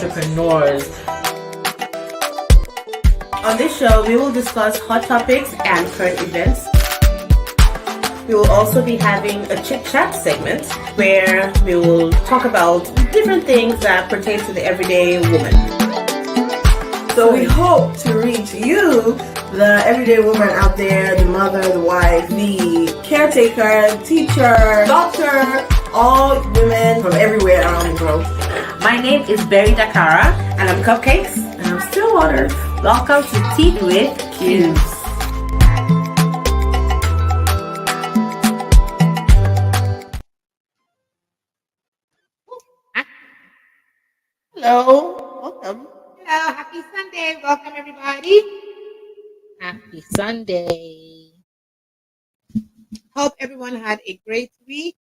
entrepreneurs. On this show, we will discuss hot topics and current events. We will also be having a chit chat segment where we will talk about different things that pertain to the everyday woman. So we hope to reach you, the everyday woman out there, the mother, the wife, the caretaker, teacher, doctor, all women from everywhere around the globe. My name is Berry Dakara, and I'm Cupcakes. And I'm Stillwater. Welcome to Tea with Cubes. Hello, welcome. Hello, happy Sunday. Welcome, everybody. Happy Sunday. Hope everyone had a great week.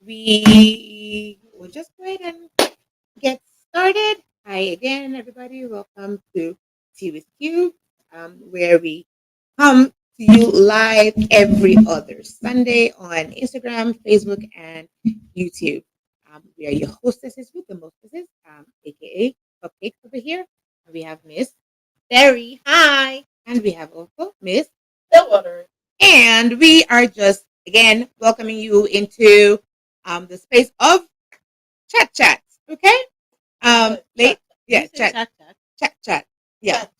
We will just go ahead and get started. Hi again, everybody. Welcome to Tea with Q, where we come to you live every other Sunday on Instagram, Facebook, and YouTube. We are your hostesses with the mostesses, aka Cupcakes over here. And we have Miss Berry. Hi. And we have also Miss Stillwater. and we are just again welcoming you into the space of chat chat. Okay. Late. Yeah. Chat. Chat. Chat. Yeah. Chat.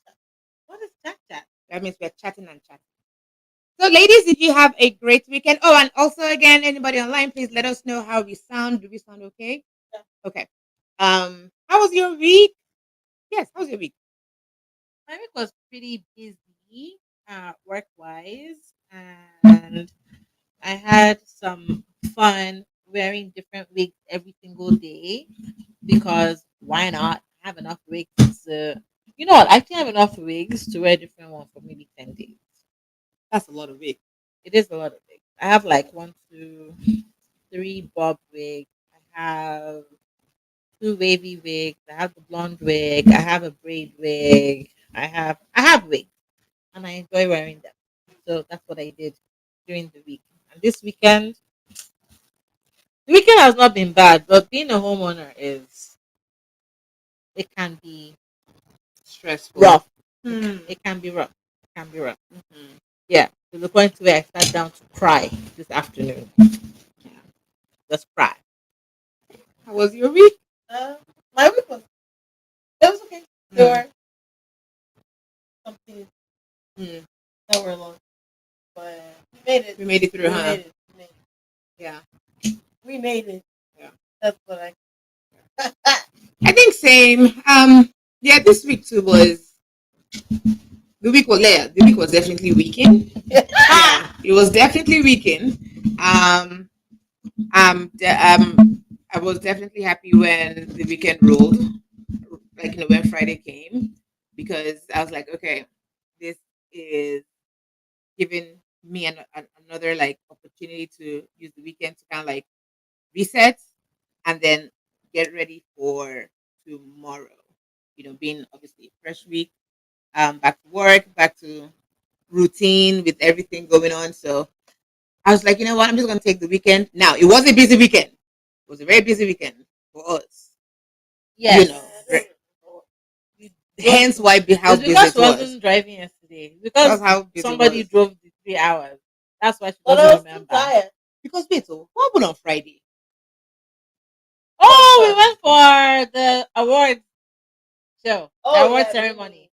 What is chat? That means we're chatting and chatting. So, ladies, did you have a great weekend? Oh, and also again, anybody online, please let us know how we sound. Do we sound okay? Yeah. Okay. How was your week? Yes. How was your week? My week was pretty busy, work wise, and I had some fun wearing different wigs every single day because why not? I have enough wigs. You know what? I think I have enough wigs to wear different ones for maybe 10 days. That's a lot of wigs. It is a lot of wigs. I have like 1, 2, 3 bob wigs. I have 2 wavy wigs. I have the blonde wig. I have a braid wig. I have wigs, and I enjoy wearing them. So that's what I did during the week. And this weekend, the weekend has not been bad, but being a homeowner is it can be stressful. Rough. It can be rough. It can be rough. Yeah, to the point where I sat down to cry this afternoon. Yeah, just cry. How was your week? My week was okay. There were some things Mm. that were long, but we made it. We made it through, We huh? made it. Yeah. We made it. Yeah. That's what I. I think same. Yeah, this week too was the week was definitely weekend. Yeah, it was definitely weekend. I was definitely happy when the weekend rolled, like when Friday came, because I was like, okay, this is giving me another like opportunity to use the weekend to kind of like reset and then get ready for tomorrow. Being obviously a fresh week, back to work, back to routine with everything going on. So I was like, you know what, I'm just gonna take the weekend. Now it was a busy weekend. It was a very busy weekend for us. Yes. You know, hence why how It's busy because it she was. wasn't driving yesterday. That's Because how busy somebody it was. drove the 3 hours. That's why she But I doesn't was too remember. tired. Because wait, so what happened on Friday? Oh, we went for the award show, the award yeah, ceremony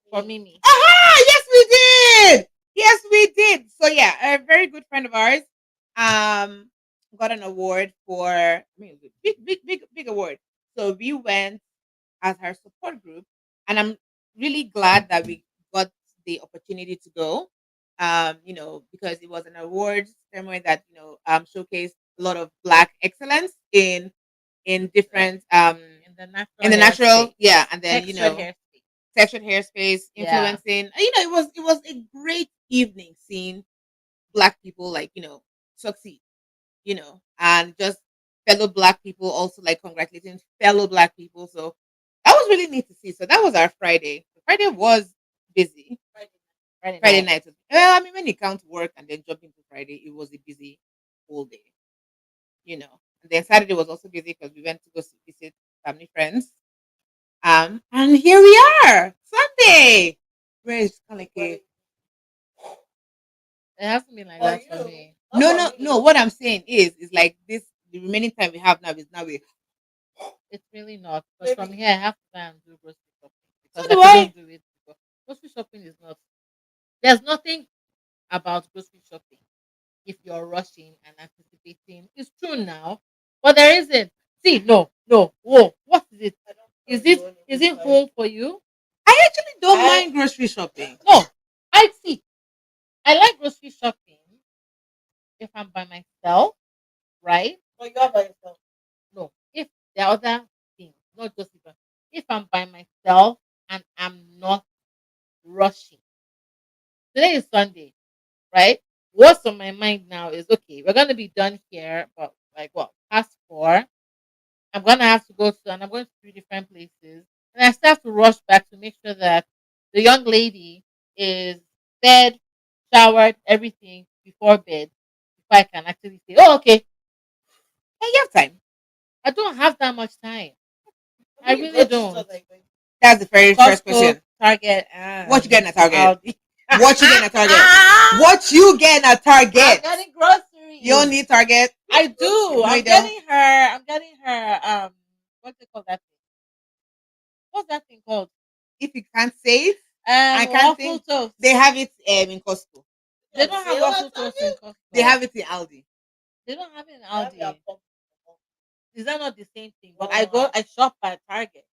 for Mimi. Aha! Yes, we did. Yes, we did. So yeah, a very good friend of ours, got an award for big award. So we went as her support group, and I'm really glad that we got the opportunity to go. Because it was an award ceremony that showcased a lot of Black excellence in different In the natural in the hair natural, space. yeah, and then Textured hair space. textured hair space, Yeah. influencing. It was a great evening seeing Black people succeed, and just fellow Black people also like congratulating fellow Black people. So that was really neat to see. So that was our Friday. Friday was busy. Friday night. Well, I mean, when you count work and then jump into Friday, it was a busy whole day. And then Saturday was also busy because we went to go visit family friends. And here we are, Sunday. Where is Kaleke? It hasn't been like For that for you. me. No. What I'm saying is like this. The remaining time we have now is now. It's really not. Because from here, I have to go and do grocery shopping. Because do I I. couldn't do it before. Grocery shopping is not. There's nothing about grocery shopping if you're rushing and anticipating. It's true now, but there isn't. See, no. Whoa, what is it? Is it home for you? I actually don't mind grocery shopping. No, I see. I like grocery shopping if I'm by myself, right? But you're by yourself. No, if there are other things, not just if I'm by myself and I'm not rushing. Today is Sunday, right? What's on my mind now is okay, we're gonna be done here, but like what, past 4. I'm gonna have to go to, and I'm going to 3 different places, and I still have to rush back to make sure that the young lady is fed, showered, everything before bed, before I can actually say, oh, okay, Hey, you have time. I don't have that much time. I really don't. That's the very first Costco, question. Target, and What you getting at Target? Aldi. What you getting at Target? What you getting at I'm Target? getting groceries. You don't need Target. I do. No, I'm you don't. getting her. What's it called? That thing? What's that thing called? If you can't save, I can't Waffle think. toast. They have it in Costco. They don't have waffle toast in Costco. They have it in Aldi. They don't have it in Aldi. Is that not the same thing? But I shop at Target.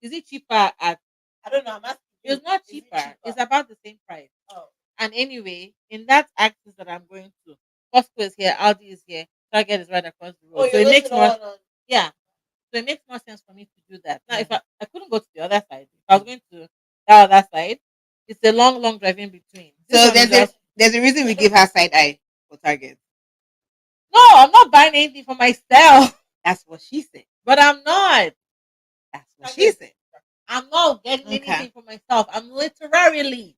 Is it cheaper at? I don't know. I'm asking you. It's not Is it cheaper. It's about the same price. Oh. And anyway, in that axis that I'm going to, Costco is here, Aldi is here, Target is right across the road. So it makes more. Yeah. So it makes more sense for me to do that. Now, if I couldn't go to the other side, if I was going to that other side, it's a long drive in between. This So one is there's a reason we give her side eye for Target. no, I'm not buying anything for myself. That's what she said. But I'm not. That's what she said. I'm not getting Okay. anything for myself. I'm literally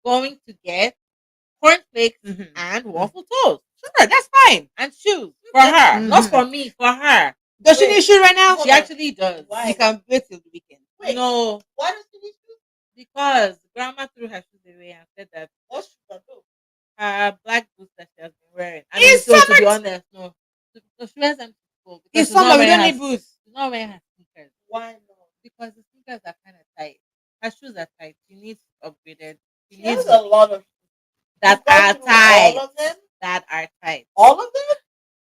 going to get cornflakes Mhm. and waffle toast Sure, that's fine. and shoes for her, Mhm. not for me, for her. Does she need shoes right now? She actually does. Why? You can wait till the weekend. No, Why does she need to? because grandma threw her shoes away and said that What should I do? her black boots that she has been wearing. I It's mean, so to be summer. honest, no. So she wears them to school because It's she's not summer. We wearing don't her- need boots. She's not wearing her sneakers Why not? because the sneakers are kind of tight. Her shoes are tight. She needs upgraded. She She needs has a lot of that You've gone are through tight. all of them? That are tight. All of them?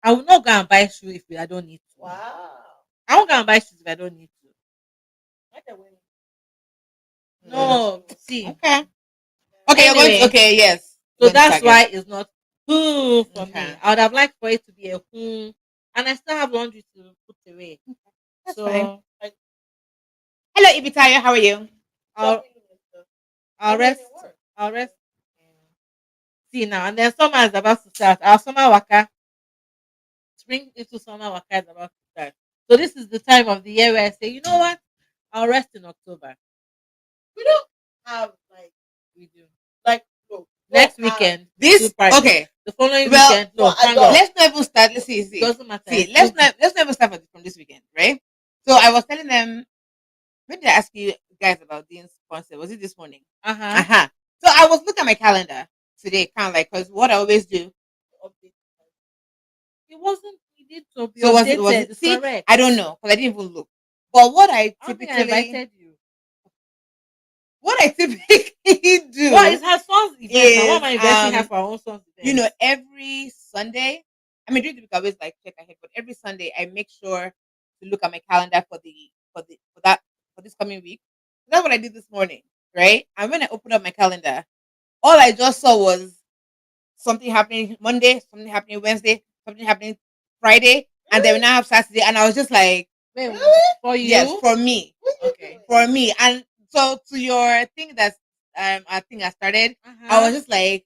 I will not go and buy shoes if I don't need to. Wow. I won't go and buy shoes if I don't need to. I can win. No, see. Okay. Okay, you're going Anyway. to, okay, yes. So Going to that's Target. why it's not for Okay. me. I would have liked for it to be a and I still have laundry to put away. That's So fine. Hello, Ibitayo. How are you? I'll rest. I'll rest. See now, and then summer is about to start. Our summer waka, spring into summer waka is about to start. So this is the time of the year where I say, you know what? I'll rest in October. We don't have We do. no, Next don't have- weekend. This, do party. okay. The following Well, weekend. No, well, I thank don't. God. Let's not even start. Let's see. It doesn't matter. See, let's not even start from this weekend, right? So I was telling them, when did I ask you guys about Dean's concert? Was it this morning? Uh-huh. So I was looking at my calendar today, kind of like, because what I always do. It wasn't needed to be So was updated. it? It's See, correct. I don't know because I didn't even look. But what I I don't think I typically, invited you. do, What is her son's event? Now, what am I is, inviting her for her own son's event? you know, every Sunday. I mean, during the week I always like check ahead, but every Sunday I make sure to look at my calendar for this coming week. That's what I did this morning, right? And when I opened up my calendar, all I just saw was something happening Monday, something happening Wednesday, something happening Friday, and then we now have Saturday, and I was just like, Wait, Really? for you? yes, for me, Okay. for me. And so to your thing that's I think I started, Uh-huh. I was just like,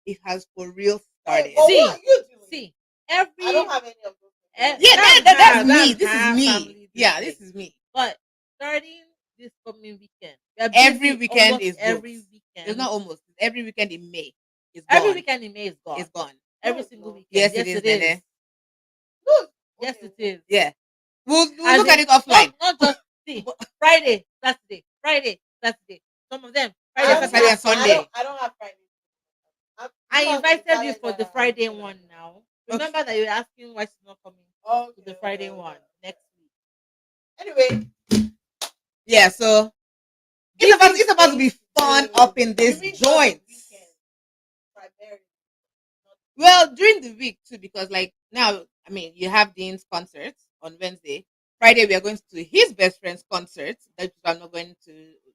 it has for real started. Well, See, what are you doing? See, every I don't have any of those. Eh, Yeah, That's that's her, me. that's This her is me. family Yeah, thing. this is me. but starting this coming weekend, we are Every busy weekend almost is every booked. weekend. It's not almost. Every weekend in May. It's every gone. weekend in May is gone. It's gone. Every No, single no. weekend. Yes, Yes, it is, it is. Nene. Look. Yes, Okay. it is. Yeah. We'll As look in, at it offline. Not Friday, Saturday, Friday, Saturday. Some of them Friday, Saturday, Saturday, and Sunday. I don't have Friday. I invited you for the Friday one now. Remember that you're asking why she's not coming to the Friday one next week. Anyway, Yeah, so it's about to be fun up in this joint. Well, during the week too, because like now, I mean, you have Dean's concert on Wednesday. Friday, we are going to his best friend's concert. That I'm not going to.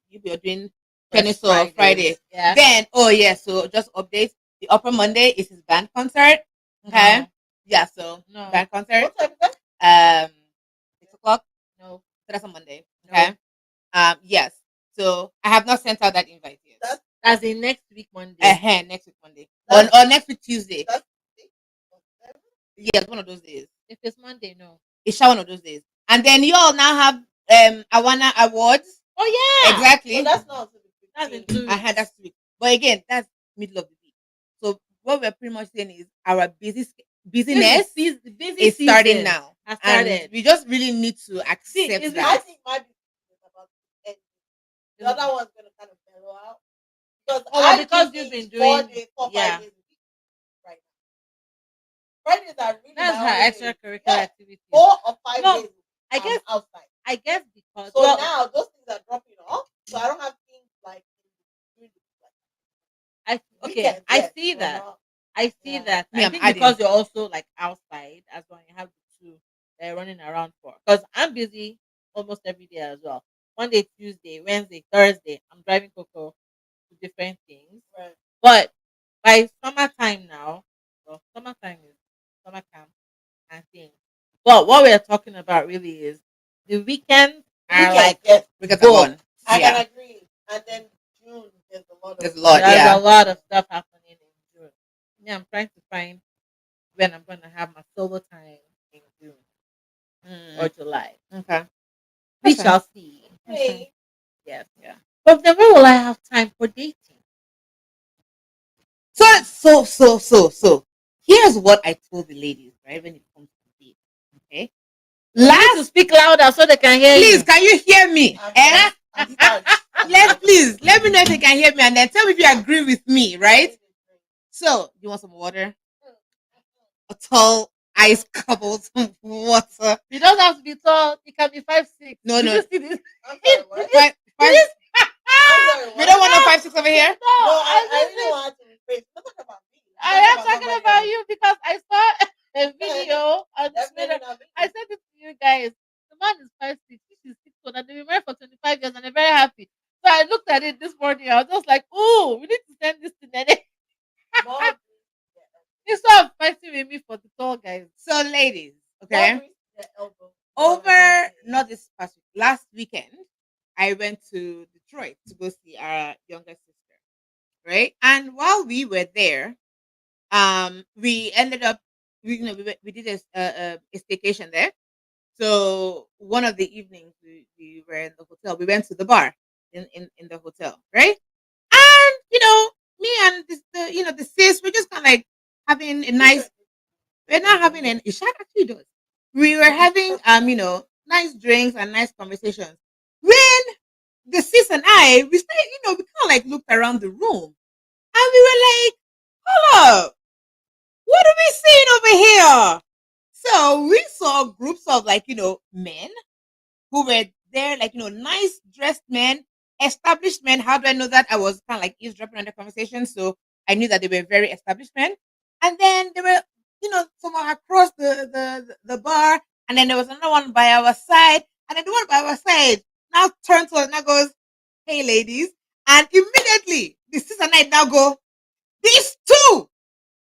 You're doing tennis on Friday. Yeah. Then, oh yeah, so just update. The upper Monday is his band concert. Okay. No. Yeah, so No. band concert. What time is that? 6 o'clock. No. So that's on Monday. No. Okay. Yes. So I have not sent out that invite yet. That's in next week Monday. Next week Monday. Or next week Tuesday. That's Yes, one of those days. If it's Monday, no. It's one of those days. And then you all now have Awana Awards. Oh yeah. Exactly. So that's not. That's in 2 weeks. I had that's 2 weeks. But again, that's middle of the week. So what we're pretty much saying is our busyness The busy is starting season now. has And started. we just really need to accept it's I that. think my business is about to end. The other one's gonna kind of mellow out because because do you've been things 4 doing- days, 4, 5 yeah. days a week right now. Fridays are really That's my her only extracurricular Yeah. activity. 4 or 5 No, days. I guess outside. because So well, now those things are dropping off. So I don't have things like okay, I weekends, see yes, that. but I see Yeah. that. Me, I I'm think adding. because you're also like outside, as when you have the two that you're running around for. Because I'm busy almost every day as well. Monday, Tuesday, Wednesday, Thursday, I'm driving Coco to different things. Right. But by summertime now, well, summertime is summer camp and things. But what we're talking about really is the weekends are Weekends, like yes, Because Both. I won. I Yeah. can agree. And then June, there's a lot of There's a lot, there's yeah. a lot of stuff happening in June. Yeah, I'm trying to find when I'm gonna have my solo time in June or July. Okay. We Okay. shall see. Hey, Yes, yeah. But then where will I have time for dating? So here's what I told the ladies, right? When it comes to dating. Okay. You need to speak louder so they can hear Please, you. can you hear me? I'm sorry. Please let me know if you can hear me, and then tell me if you agree with me, right? So, you want some water? A tall ice cup of some water. You don't have to be tall. It can be 5'6". No, Did no. you see this? I'm sorry, what? Five, I'm sorry, we what? don't want no 5'6" over here. No, No, I I just really want to rephrase. Don't talk about me. I am talking about you because I saw a video on Twitter. Definitely not me. I sent it to you guys. The man is 5'6", she is 6'1", and they've been married for 25 years and they're very happy. So I looked at it this morning. I was just like, "Ooh, we need to send this to Nene." More Instead of fighting with me for the tall guys. So, ladies, okay. grease to the elbow. Over not this past week, last weekend, I went to Detroit to go see our younger sister, right? And while we were there, we ended up, we did a staycation there. So one of the evenings we were in the hotel. We went to the bar in the hotel, right? And me and the sis, we're just kind of like having a nice. We're not having an. Isha actually does. We were having nice drinks and nice conversations. When the sis and I, we started, we kind of like looked around the room, and we were like, "Hold up, what are we seeing over here?" So we saw groups of men who were there, nice dressed men, established men. How do I know that? I was kind of like eavesdropping on the conversation, so I knew that they were very established men. And then there were, someone across the bar, and then there was another one by our side, and then the one by our side now turns to us and now goes, "Hey, ladies!" And immediately the sister and I now go, "These two."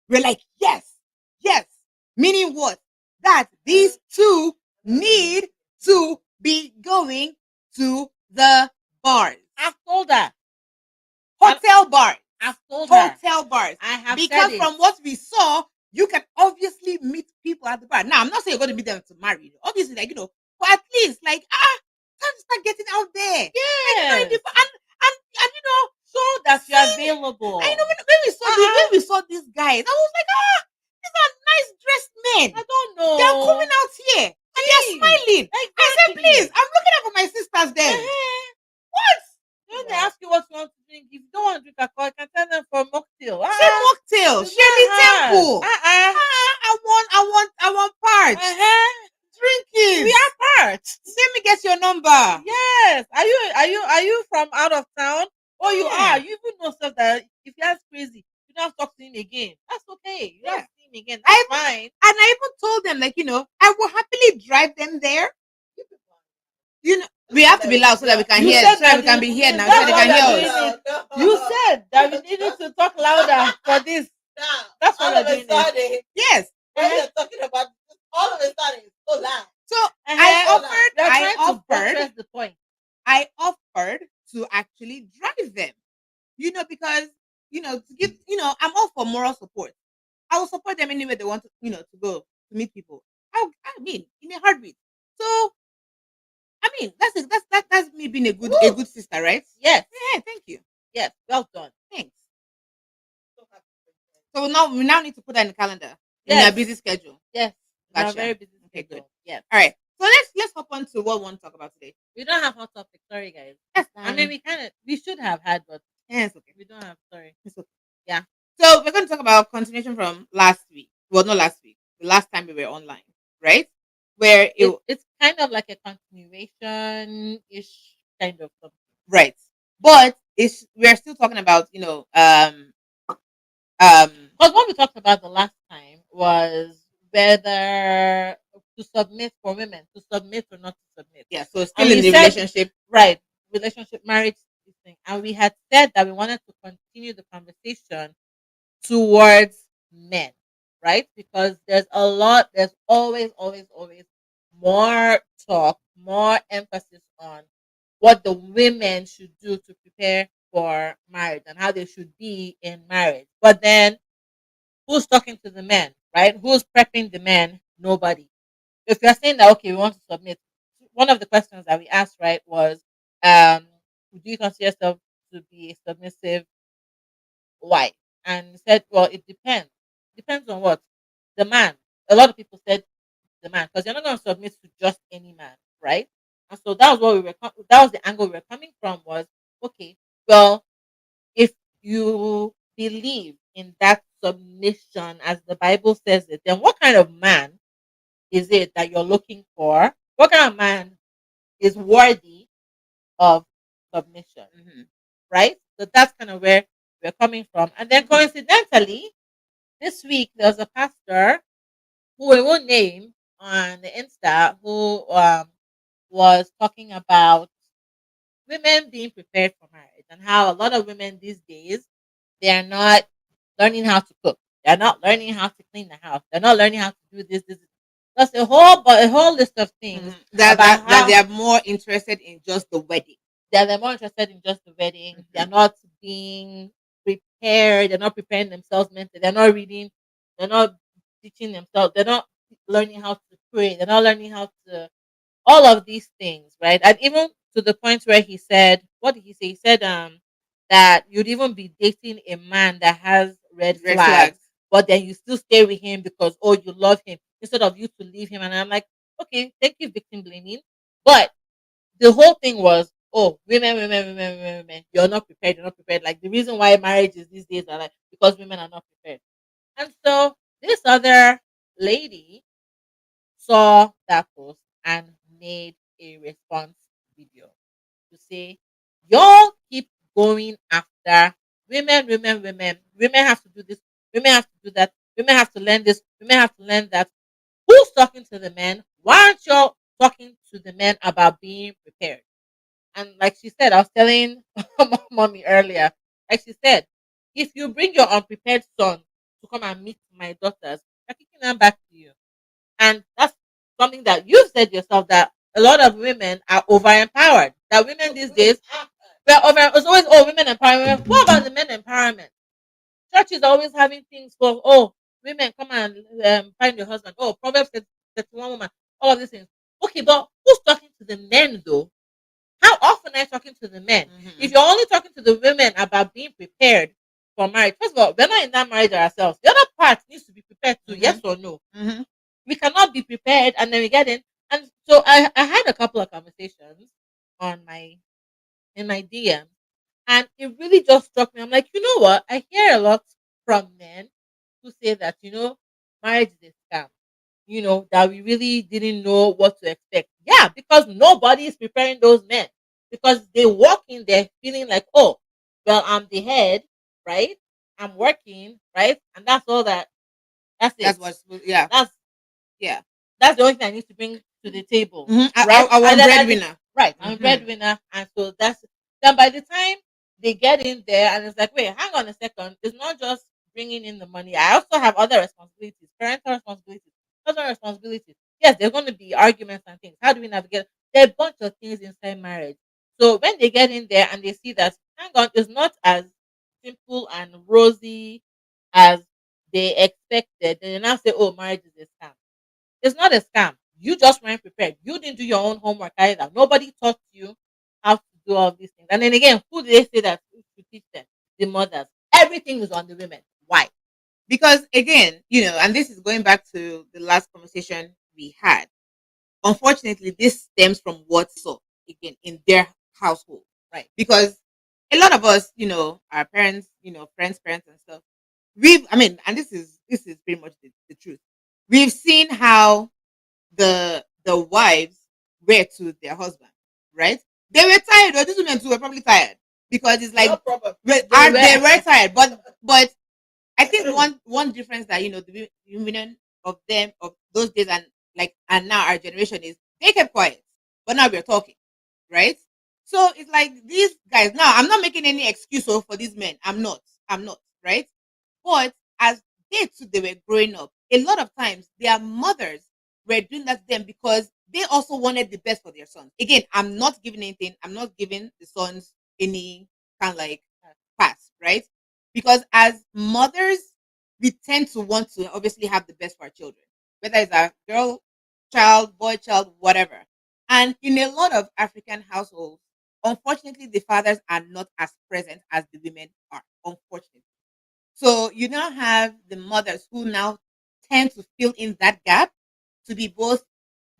We're like, yes, yes. Meaning what? That these two need to be going to the bars. I've told her. Hotel bars. I've told her. Hotel bars. I have Because said it. from what we saw, you can obviously meet people at the bar. Now, I'm not saying you're going to meet them to marry. Obviously, but at least, time to start getting out there. Yes. And show that you're available. I know when we saw these guys, I was like, these are nice dressed men. I don't know. They're coming out here and they're smiling. I said, Exactly. please, I'm looking out for my sisters then. smart. Let me get your number. Yes. Are you from out of town? Oh, you Yeah. are. You even know stuff that if he acts crazy, you don't have to talk to him again. That's okay. You don't have to see him again. That's fine. And I even told them, like, I will happily drive them there. We have to be loud so that we can You hear. said So that we that can you- be here now. that's So they why can we are hear doing us. it. You said that we needed to talk louder for this. That's why we're doing it. Yes. Uh-huh. talking about all of a sudden it's so loud. So Uh-huh. We are trying to buttress the point. I offered to actually drive them. Because to give, I'm all for moral support. I will support them anywhere they want to, to go to meet people. I mean, in a heartbeat. So I mean, that's it. That's me being a good sister, right? Yes. Yeah, thank you. Yes. Well done. Thanks. So now we need to put that in the calendar in Yes. our busy schedule. Yes. We are Gotcha. very busy. Okay, good. schedule. Yes. All right. So let's hop on to what we want to talk about today. We don't have hot topic. Sorry, guys. Yes, I mean, we should have had, but it's okay. we don't have. Sorry. It's okay. Yeah. So we're going to talk about continuation from last week. Well, not last week. The last time we were online, right? Where It's kind of like a continuation ish kind of something. right, but we're still talking about Because what we talked about the last time was whether to submit for women, to submit or not to submit. yeah. So still And in we the said- relationship, Right. Relationship, marriage, this thing. And we had said that we wanted to continue the conversation towards men, right? Because there's always, always, always more talk, more emphasis on what the women should do to prepare for marriage and how they should be in marriage. But then who's talking to the men, right? Who's prepping the men? Nobody. If you're saying that, okay, we want to submit, one of the questions that we asked, right, was, would you consider yourself to be a submissive wife? And we said, well, it depends. Depends on what? The man. A lot of people said the man, because you're not going to submit to just any man, right? And so that was what that was the angle we were coming from was, okay, well, if you believe in that submission as the Bible says it, then what kind of man is it that you're looking for? What kind of man is worthy of submission? Right? So that's kind of where we're coming from. And then coincidentally, this week there was a pastor who we won't name on the Insta who was talking about women being prepared for marriage and how a lot of women these days they are not learning how to cook. They're not learning how to clean the house. They're not learning how to do this. That's a whole list of things that they are more interested in just the wedding. They're more interested in just the wedding. They're not being prepared. They're not preparing themselves mentally. They're not reading. They're not teaching themselves. They're not learning how to pray. They're not learning how to all of these things, right? And even to the point where he said, what did he say? He said that you'd even be dating a man that has red flags, but then you still stay with him because you love him instead of you to leave him. And I'm like, okay, thank you, victim blaming. But the whole thing was, women, you're not prepared, you're not prepared. Like the reason why marriage is these days are like because women are not prepared. And so this other lady saw that post and made a response video to say, y'all keep going after women. Women have to do this, women have to do that, women have to learn this, women have to learn that. Who's talking to the men? Why aren't y'all talking to the men about being prepared? And like she said, I was telling mommy earlier, like she said, if you bring your unprepared son to come and meet my daughters, they're kicking them back to you. And that's something that you've said yourself that a lot of women are over empowered. That women these days, it's always women empowerment. What about the men empowerment? Church is always having things for women come and find your husband. Proverbs 31 woman, all of these things. Okay, but who's talking to the men though? How often are you talking to the men? If you're only talking to the women about being prepared for marriage, first of all, we're not in that marriage ourselves. The other part needs to be prepared to, yes or no. We cannot be prepared and then we get in. And so I had a couple of conversations in my DM, and it really just struck me. I'm like, you know what? I hear a lot from men who say that, marriage is a scam. That we really didn't know what to expect. Yeah, because nobody is preparing those men. Because they walk in there feeling like, oh, well, I'm the head, right? I'm working, right? And that's all that. That's it. That's what's yeah. That's Yeah. that's the only thing I need to bring to the table, I right? want And then breadwinner. right, I'm a breadwinner, and so that's then. By the time they get in there, and it's like, wait, hang on a second, it's not just bringing in the money. I also have other responsibilities, parental responsibilities, other responsibilities. Yes, there's going to be arguments and things. How do we navigate? There are a bunch of things inside marriage. So when they get in there and they see that, hang on, it's not as simple and rosy as they expected, then they now say, oh, marriage is a scam. It's not a scam. You just weren't prepared. You didn't do your own homework either. Nobody taught you how to do all these things. And then again, who did they say that to teach them? The mothers. Everything is on the women. Why? Because again, and this is going back to the last conversation we had. Unfortunately, this stems from what saw again in their household, right? Because a lot of us, our parents, friends, parents, and stuff. And this is pretty much the truth. We've seen how the wives were to their husband, right? They were tired, or these women too were probably tired because it's like they were tired, but I think one difference that the women of those days and now our generation is they kept quiet, but now we're talking, right? So it's like these guys. Now I'm not making any excuse for these men. I'm not, right? But as they were growing up, a lot of times their mothers were doing that to them because they also wanted the best for their sons. Again, I'm not giving anything. I'm not giving the sons any kind of like pass, right? Because as mothers, we tend to want to obviously have the best for our children, whether it's a girl child, boy child, whatever. And in a lot of African households, unfortunately, the fathers are not as present as the women are, unfortunately. So you now have the mothers who now tend to fill in that gap to be both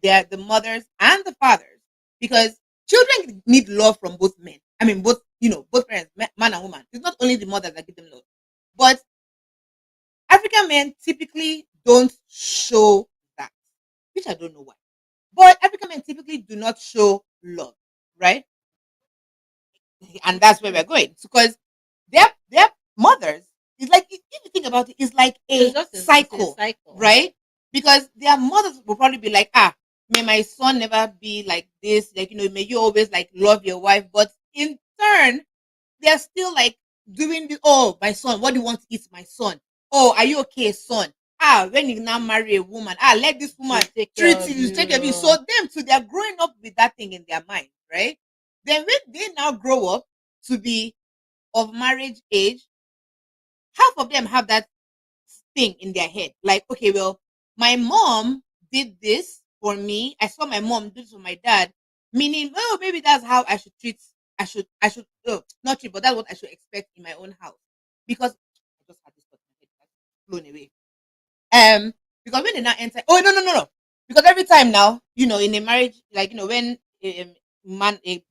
the mothers and the fathers because children need love from both men. I mean, both parents, man and woman. It's not only the mothers that give them love, but African men typically don't show that, which I don't know why. But African men typically do not show love, right? And that's where we're going because their mothers is like if you think about it, it's like It's a just cycle, cycle. right? Because their mothers will probably be like, may my son never be like this, like may you always like love your wife, but in turn, they're still like doing the oh my son, what do you want to eat, my son? Oh, are you okay, son? When you now marry a woman, let this woman take treat care of you, take you. care of you. So them too, they're growing up with that thing in their mind, right? Then when they now grow up to be of marriage age, half of them have that thing in their head. Like, okay, well, my mom did this for me. I saw my mom do this for my dad. Meaning, oh, maybe that's how I should treat. I should not treat, but that's what I should expect in my own house. Because I just had this thought in my head, that's blown away. Because when they now enter, oh no. Because every time now, in a marriage, like when a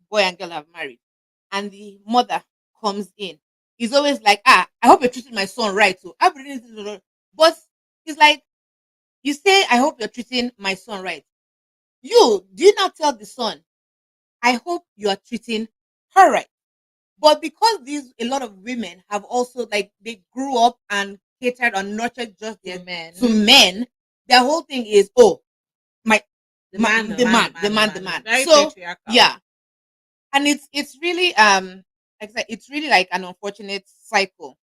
boy and girl have married, and the mother comes in, he's always like, I hope you're treating my son right. So but it's like you say, I hope you're treating my son right. You do you not tell the son, I hope you are treating her right. But because these a lot of women have also like they grew up and catered or nurtured just their men. to men, their whole thing is oh my The man. Very So patriarchal. yeah, and it's really like I said, it's really like an unfortunate cycle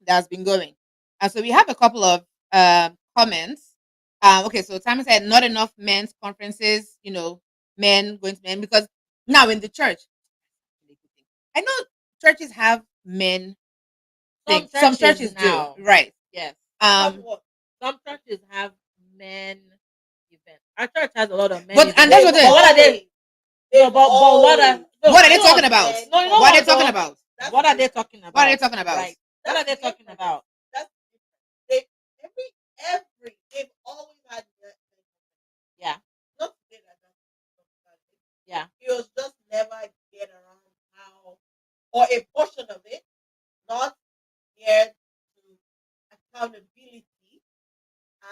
that's been going. And so we have a couple of comments. Okay, so Tammy said not enough men's conferences, men going to men because now in the church, I know churches have men things. Some churches now do, right? Yes. Um, Some churches have men events. Our church has a lot of men but events. and that's what But what are they? No, but what are what are they talking about? No, you know What are they what, talking though? about? What are they talking about? What are they talking about? Right. What are they talking about? That's they every they've always had that. Yeah. Not today that Yeah. it was just never get around how or a portion of it not geared to accountability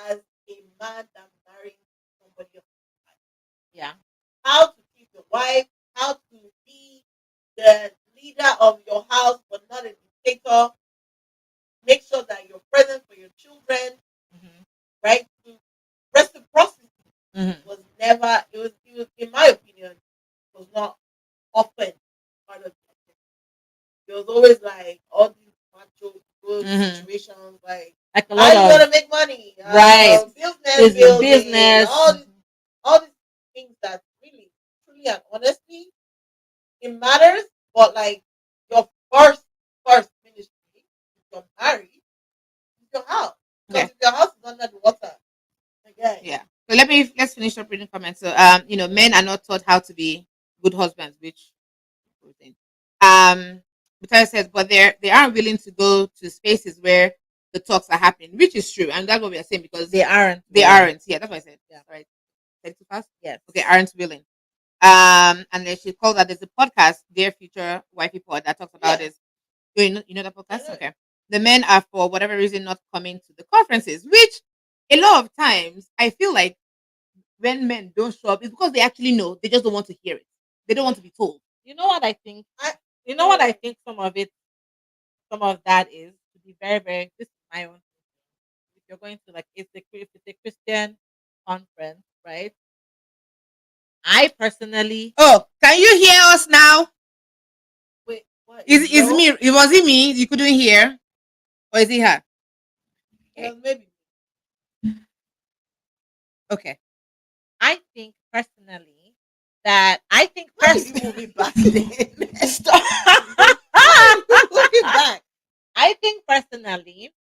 as a man that marrying somebody else. Yeah. was not often part of it. There was always like all these macho good situations, like Like a I lot gotta of make money, right business building, business. all these things that really, truly, and honestly, it matters. But like your first ministry, if you're married, is your house. Because Okay. if your house is under the water, again, Yeah. So let's finish up reading comments. So men are not taught how to be good husbands, which Victoria says, but they aren't willing to go to spaces where the talks are happening, which is true, and that's what we are saying because They aren't. they aren't. Yeah, that's what I said. Yeah. Right. Said it too fast. Yes. Okay, aren't willing. And then she called that there's a podcast, Dear Future Wifey Pod, that talks about this. You know that podcast? Yeah. Okay. The men are for whatever reason not coming to the conferences, which a lot of times I feel like when men don't show up, it's because they actually know, they just don't want to hear it. They don't want to be told. You know what I think? You know what I think some of that is, to be very, very, this is my own. If you're going to like, if it's a Christian conference, right? I personally, Oh, can you hear us now? wait, what? Is me? It was it me? You couldn't hear, or is it her? Well, maybe. Okay. I think personally that Why did you move it back then? Stop. Move it back. I think personally,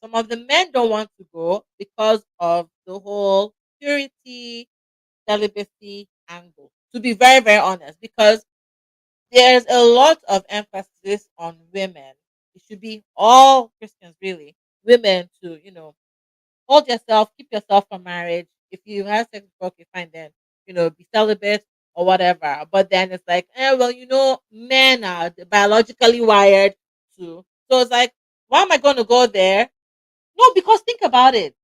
some of the men don't want to go because of the whole purity, celibacy angle. To be very, very honest, because there's a lot of emphasis on women. It should be all Christians, really, women to, hold yourself, keep yourself from marriage. If you have sex before, okay, fine, then, be celibate or whatever. But then it's like, well, men are biologically wired too. So it's like, why am I going to go there? No, because think about it.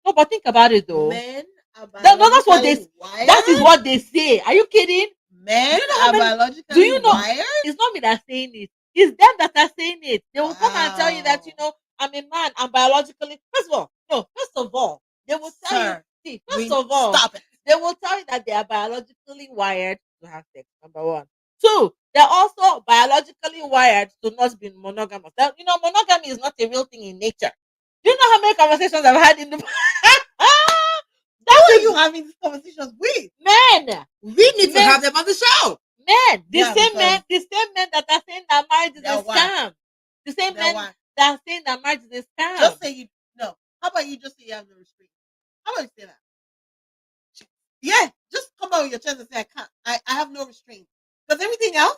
No, but think about it though. Men are No, that's what they. biologically wired. That is what they say. Are you kidding? Men Do you know how are many- biologically do you know- wired. It's not me that's saying it. It's them that are saying it. They will come and tell you that Wow. I'm a man. I'm biologically. First of all, no. First of all, they will tell Sir, you. See, we- first of all, stop it. they will tell you that they are biologically wired to have sex. Number one. Two, they're also biologically wired to not be monogamous. Monogamy is not a real thing in nature. Do you know how many conversations I've had in the Who are you having these conversations with? men? We need to Men- have them on the show. Men, Yeah, the same men that are saying that marriage is They're a whack. scam. The same They're men whack. that are saying that marriage is a scam. Just say you no. How about you just say you have no restraint? How about you say that? Yeah, just come out with your chest and say I can't. I have no restraint. Because everything else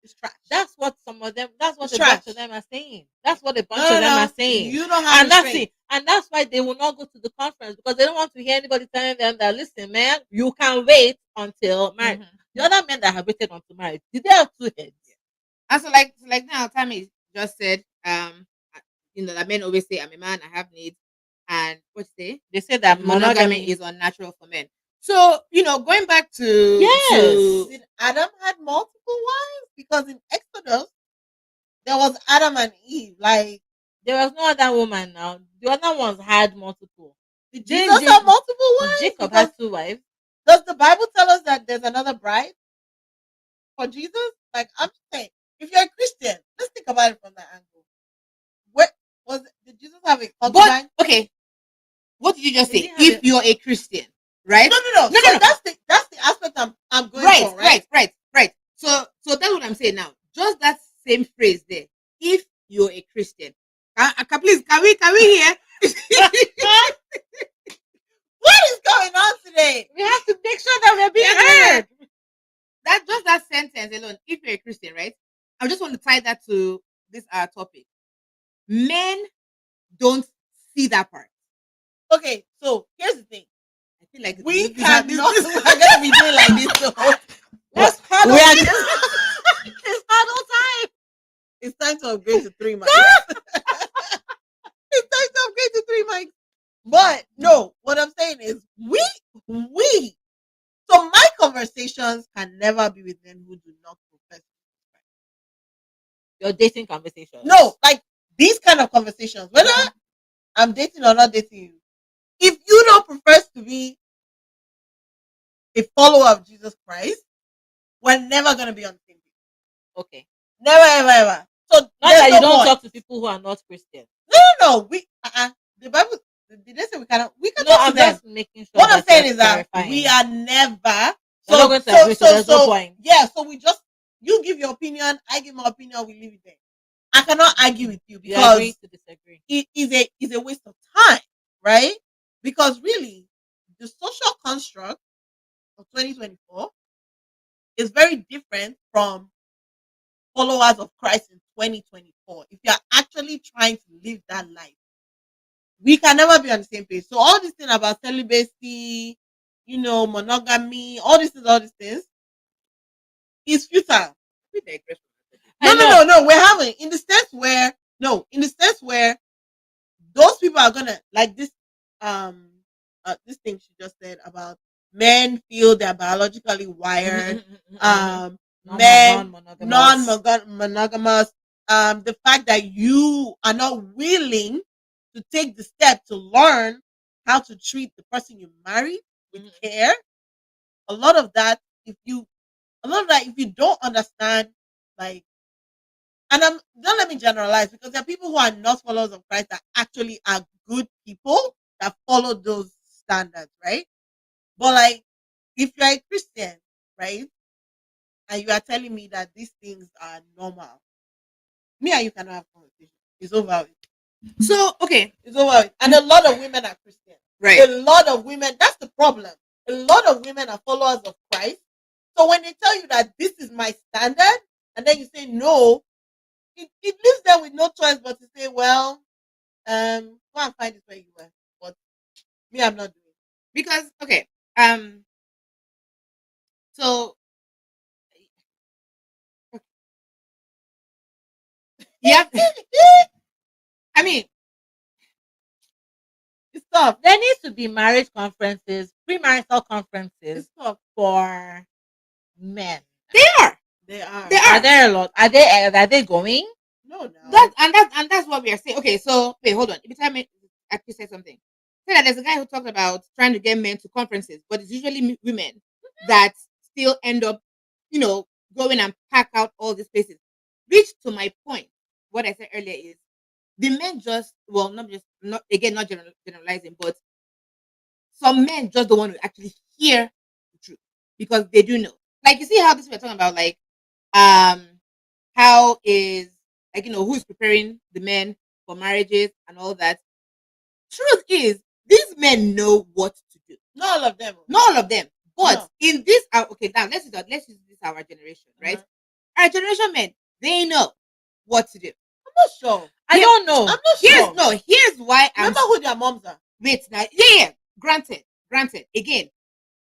is trash. That's what some of them. That's what It's a bunch trash. of them are saying. That's what a bunch No, of them no, are saying. you don't have And that's restraint. it. And that's why they will not go to the conference because they don't want to hear anybody telling them that, listen, man, you can wait until marriage. The other men that have waited until marriage, did they have two heads? And so like now, Tammy just said, that men always say, I'm a man, I have needs. And what you say? They say that Monogamy is unnatural for men. So, going back to Yes. Did Adam had multiple wives? Because in Exodus, there was Adam and Eve. Like, there was no other woman now. The other ones had multiple. did Didn't Jesus have multiple wives? Jacob Because had two wives. does the Bible tell us that there's another bride for Jesus? Like, I'm just saying, if you're a Christian, let's think about it from that angle. Did Jesus have a concubine? But okay, what did you just Did say? he have If a- you're a Christian, right? No. No, So no. that's the aspect I'm going Right, for, right? right. So that's what I'm saying now. Just that same phrase there. If you're a Christian, please, can we hear? What is going on today? We have to make sure that we're being Yeah. heard. That sentence alone. If you're a Christian, right? I just want to tie that to this topic. Men don't see that part. Okay, so here's the thing. I feel like We this- this- cannot. this- We're gonna be doing like this. So Let's we are It's huddle time. it's time to upgrade to 3 mics. It's time to upgrade to 3 mics. But no, what I'm saying is we. So my conversations can never be with men who do not profess. Your dating conversation. No, like these kind of conversations, whether I'm dating or not dating you, if you don't profess to be a follower of Jesus Christ, we're never gonna be on the same page. Okay. Never, ever, ever. So Not there's that no you don't point. talk to people who are not Christian. No. We the Bible did they say we cannot? We can No, talk to I'm them. just making sure. What I'm that saying you're is that clarifying. we are never. We're not going to agree, so there's no point. Yeah, so we just you give your opinion, I give my opinion, we leave it there. I cannot argue with you You because agree to disagree. it is a waste of time, right? Because really, the social construct of 2024 is very different from followers of Christ in 2024. If you're actually trying to live that life, we can never be on the same page. So all this thing about celibacy, monogamy, all these things is futile. We digress. No. We're having in the sense where those people are gonna like this this thing she just said about men feel they're biologically wired, men non-monogamous, the fact that you are not willing to take the step to learn how to treat the person you marry with care. A lot of that, if you don't understand, like, and don't let me generalize because there are people who are not followers of Christ that actually are good people that follow those standards, right? But like, if you're a Christian, right, and you are telling me that these things are normal, me and you cannot have conversation. It's over with. So okay, It's over with. And a lot of women are Christian. right? A lot of women. That's the problem. A lot of women are followers of Christ. So when they tell you that this is my standard, and then you say no, it leaves them with no choice but to say, well, go and find it where you were. But me, I'm not doing it. Because okay, so yeah, I mean, It's tough. There needs to be marriage conferences, premarital conferences It's tough. for men. they are. They are. They Are are. there a lot? Are they going? No. That's what we are saying. Okay, so wait, hold on. Every time I actually said something, say that there's a guy who talked about trying to get men to conferences, but it's usually women that still end up, going and pack out all these places. Which, to my point, what I said earlier is the men not generalizing, but some men just don't want to actually hear the truth because they do know. Like you see how this we're talking about, like how is like who's preparing the men for marriages and all that. Truth is, these men know what to do. Not all of them. Not all of them, but No. in this, okay, now let's use this our generation, right? Our generation men, they know what to do. I'm not sure. I don't know. I'm not sure. Here's why I'm. Remember who their moms are. Wait now, yeah. Granted. Again,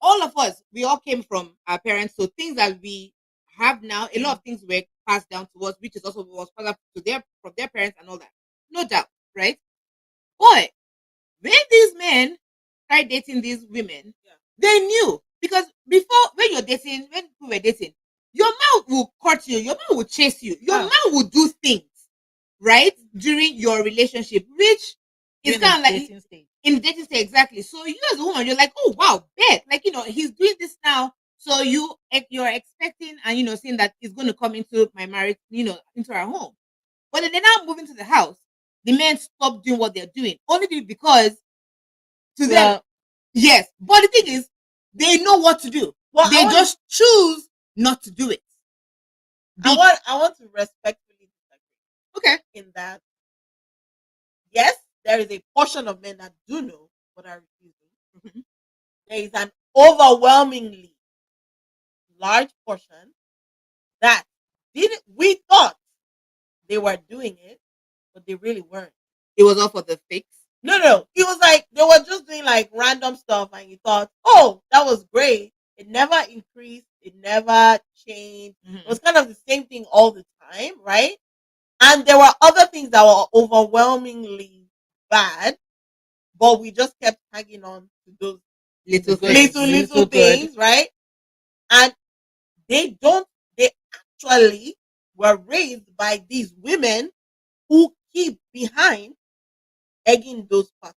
all of us, we all came from our parents, so things that we have now, a lot of things were passed down to us, which is also was passed up to from their parents and all that. No doubt, right? Boy, when these men tried dating these women, they knew because before when people were dating, your man will court you, your man will chase you, your man will do things, right, during your relationship, which is kind of like dating stage. in the dating stage, exactly. So you as a woman, you're like, oh wow, bet, like he's doing this now. So you're expecting and seeing that he's going to come into my marriage, into our home. But then they're now moving to the house. The men stop doing what they're doing only because to them, yes. But the thing is, they know what to do. Well, they just choose not to do it. I want to respectfully disagree. Okay. In that, yes, there is a portion of men that do know but are refusing. There is an overwhelmingly large portion that we thought they were doing it, but they really weren't. It was all for the fix. No. It was like they were just doing like random stuff, and you thought, oh, that was great. It never increased. It never changed. It was kind of the same thing all the time, right? And there were other things that were overwhelmingly bad, but we just kept hanging on to those little things, right? And they actually were raised by these women who keep behind egging those partners.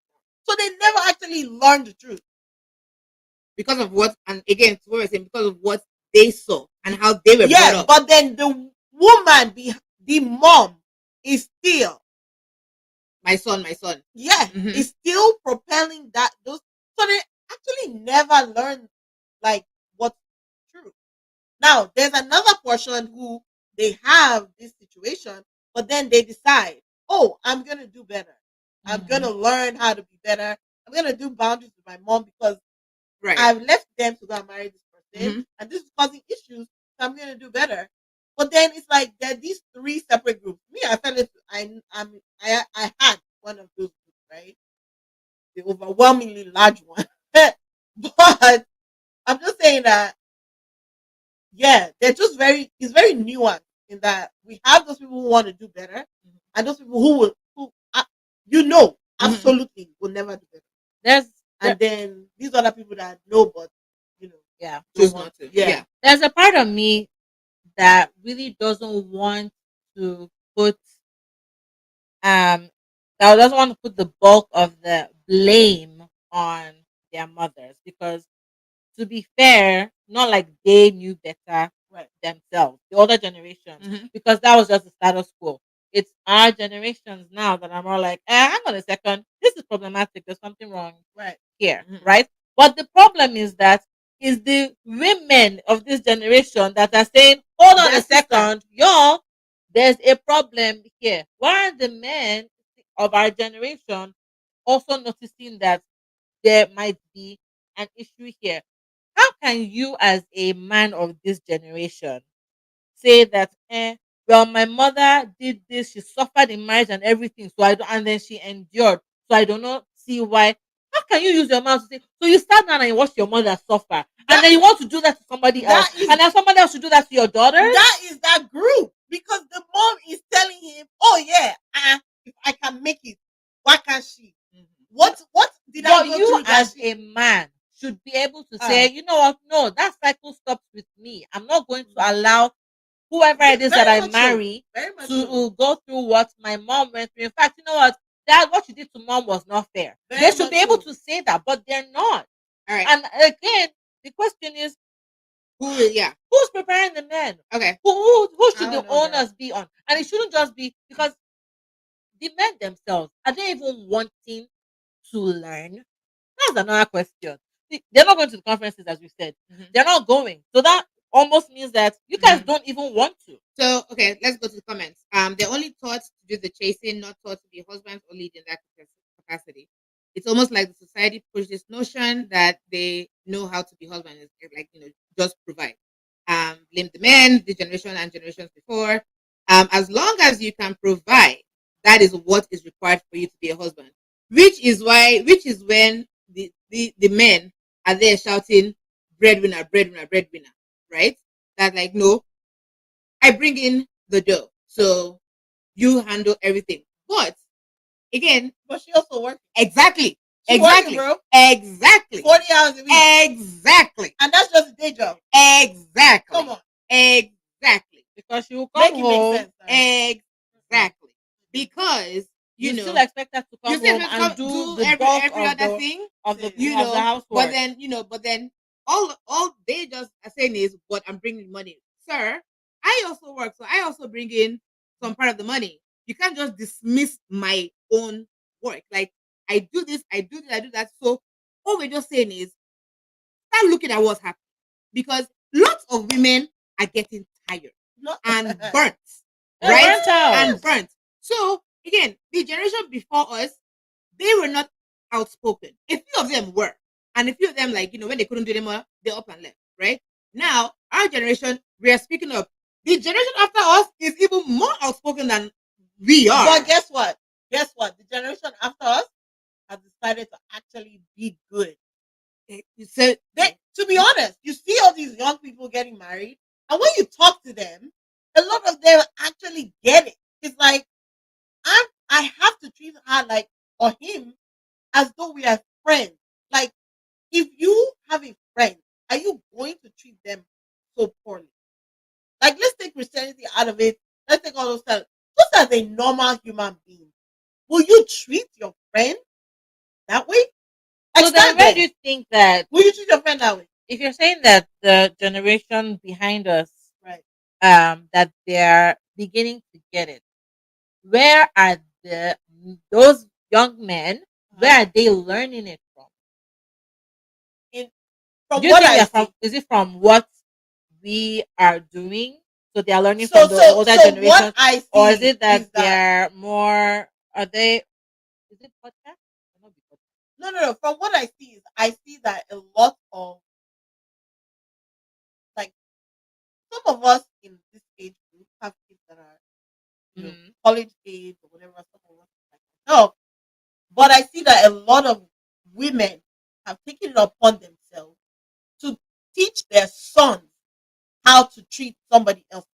So they never actually learned the truth. Because of what, and again, what we're saying, because of what they saw and how they were brought Yeah, up. but then the woman, the mom, is still, My son, my son. yeah, Mhm. is still propelling that those. So they actually never learn like what's true. Now there's another portion who they have this situation, but then they decide, oh, I'm gonna do better. I'm gonna learn how to be better. I'm gonna do boundaries with my mom because Right. I've left them to go and marry this person, Mhm. and this is causing issues. So I'm gonna do better. But then it's like there are these three separate groups. Me, I fell into I had one of those groups, right? The overwhelmingly large one. But I'm just saying that yeah, they're just it's very nuanced in that we have those people who want to do better and those people who will absolutely will never do better. There's And then these other people that know but yeah. Choose don't not to. want- yeah. There's a part of me that really doesn't want to put that doesn't want to put the bulk of the blame on their mothers, because to be fair, not like they knew better themselves, the older generations, Mhm. because that was just the status quo. It's our generations now that are more like, hang on a second, this is problematic. There's something wrong here, Mhm. right? But the problem is that is the women of this generation that are saying, hold on Their a second, y'all, there's a problem here. Why are the men of our generation also noticing that there might be an issue here? How can you, as a man of this generation, say that, well, my mother did this, she suffered in marriage and everything, so I don't, and then she endured, so I do not see why. How can you use your mouth to say, so you start down and you watch your mother suffer, and then you want to do that to somebody else, that is- and then somebody else should do that to your daughter? That is that group because the mom is telling him, "Oh yeah, if I can make it, why can't she? What did I But go you, through that as she- a man, should be able to say, you know what, no, that cycle stops with me. I'm not going to allow whoever it is that Very I much so. marry Very much to so. go through what my mom went through. In fact, you know what? That what you did to mom was not fair. Very They should much be able so. to say that, but they're not. All right. And again, the question is, Yeah. who's preparing the men? Okay. Who should I the don't know, onus be on? And it shouldn't just be because the men themselves, are they even wanting to learn? That's another question. See, they're not going to the conferences, as we said. Mhm. They're not going. So that almost means that you guys Mhm. don't even want to. So okay, let's go to the comments. They're only taught to do the chasing, not taught to be husbands or lead in that capacity. It's almost like the society pushed this notion that they know how to be husbands, like just provide. Blame the men, the generation and generations before. As long as you can provide, that is what is required for you to be a husband. Which is when the men are there shouting breadwinner, breadwinner, breadwinner, right? That like no, I bring in the dough, so you handle everything. But again, But she also works. exactly, She exactly, working, bro. exactly, 40 hours a week. exactly, And that's just a day job. exactly. Come on. Exactly. Because she will Make come it make home. sense. Right? Exactly. Because You know still expect her to you come still home have and to do the every bulk of other the thing, of the you of the know. housework. But then all they just are saying is, "But I'm bringing money, sir. I also work, so I also bring in some part of the money. You can't just dismiss my own work. Like I do this, I do this, I do that. So all we're just saying is start looking at what's happening because lots of women are getting tired No. and burnt, They're right? burnt out. And burnt. So again, the generation before us, they were not outspoken. A few of them were, and a few of them, like when they couldn't do anymore, they up and left. Right now, our generation, we are speaking up. The generation after us is even more outspoken than we are. But guess what? Guess what? The generation after us has decided to actually be good. So To be honest, you see all these young people getting married, and when you talk to them, a lot of them actually get it. It's like I have to treat her like or him as though we are friends. Like if you have a friend, are you going to treat them so poorly? Like let's take Christianity out of it. Let's take all those stuff. Just as a normal human being, will you treat your friend that way? Like So then, start where there. do you think that Will you treat your friend that way? if you're saying that the generation behind us, Right. that they're beginning to get it, where are those young men? Where are they learning it from? From Do you what think I they're see. from? Is it from what we are doing? So they are learning So from the older what generation, I see or is it that is that they're more? Are they? Is it podcast? Or not podcast? no. From what I see is I see that a lot of like some of us in this age group have kids that are Mhm. college age or whatever. Some of us like no, but I see that a lot of women have taken it upon themselves to teach their sons how to treat somebody else.